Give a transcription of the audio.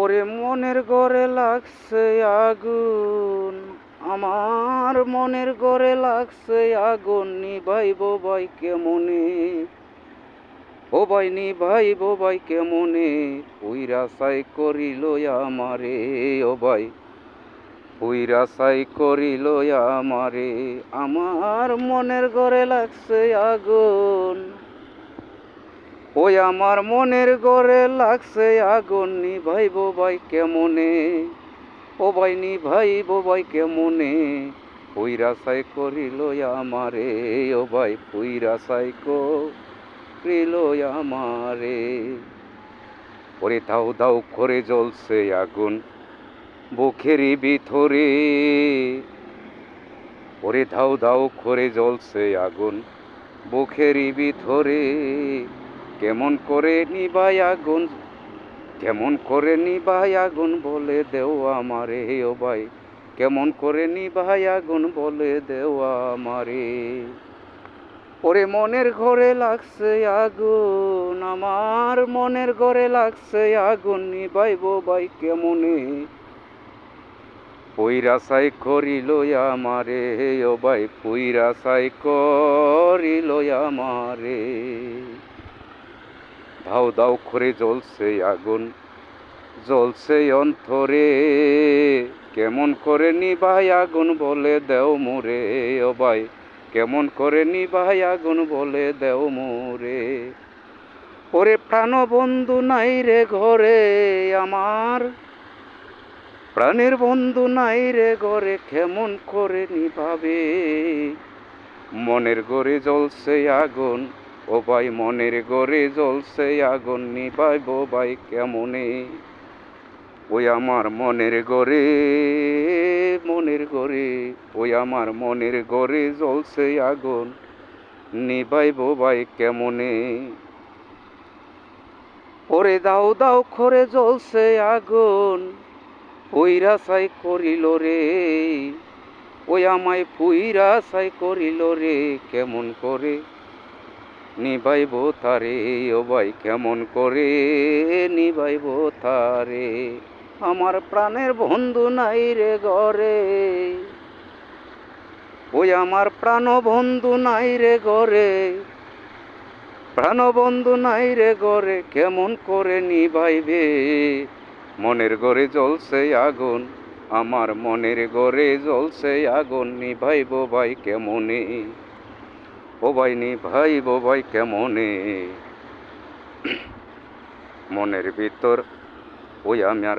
ওরে মনের ঘরে লাগছে আগুন, আমার মনের ঘরে লাগছে আগুন, নিভাইব ভাই কেমনে, ও ভাই নিভাইব ভাই কেমনে, পুইরা ছাই করিল আমারে, ও ভাই পুইরা ছাই করিল আমারে, আমার মনের ঘরে লাগছে আগুন, ওই আমার মনের ঘরে লাগছে আগুন, নিভাইব ভাই কেমনে, ও ভাই নিভাইব ভাই কেমনে, পুইরা ছাই করিল আমারে, ও ভাই পুইরা ছাই করিল আমারে। ওরে দাউ দাউ করে জ্বলছে আগুন বুকেরই ভিতরে, ওরে দাউ দাউ করে জ্বলছে আগুন বুকেরই ভিতরে, কেমন করে নিবাই আগুন, কেমন করে নিবাই আগুন বলে দেও আমারে, ও ভাই কেমন করে নিবাই আগুন বলে দেও আমারে। ওরে মনের ঘরে লাগছে আগুন, আমার মনের ঘরে লাগছে আগুন, নিবাইব ভাই কেমনে, পুইরা ছাই করিল আমারে, ও ভাই পুইরা ছাই করিল আমারে। দাউ দাউ করে জ্বলছে আগুন, জ্বলছে অন্তরে, কেমন করে নিভাই আগুন বলে দেও মোরে, ও ভাই কেমন করে নিভাই আগুন বলে দেও মোরে। ওরে প্রাণ বন্ধু নাই রে ঘরে আমার, প্রাণের বন্ধু নাই রে ঘরে, কেমন করে নিভাবে, মনের ঘরে জ্বলছে আগুন, ও ভাই মনের ঘরে জ্বলছে আগুন, নিভাইব ভাই কেমনে, ওই আমার মনের ঘরে, মনের ঘরে, ওই আমার মনের ঘরে জ্বলছে আগুন, নিভাইব ভাই কেমনে। ওরে দাও দাও করে জ্বলছে আগুন, পুইরা ছাই করিল রে, ওই আমায় পুইরা ছাই করিল রে, কেমন করে নিভাইব তারে, ও ভাই কেমন করে নিভাইব তারে, আমার প্রাণের বন্ধু নাই রে ঘরে, ওই আমার প্রাণ বন্ধু নাই রে ঘরে, প্রাণ বন্ধু নাই রে ঘরে, কেমন করে নিভাইবে, মনের ঘরে জ্বলছে আগুন, আমার মনের ঘরে জ্বলছে আগুন, নিভাইব ভাই কেমনে, ও ভাই নিভাইব ভাই কেমনে, মনের ভিতর ওই আমার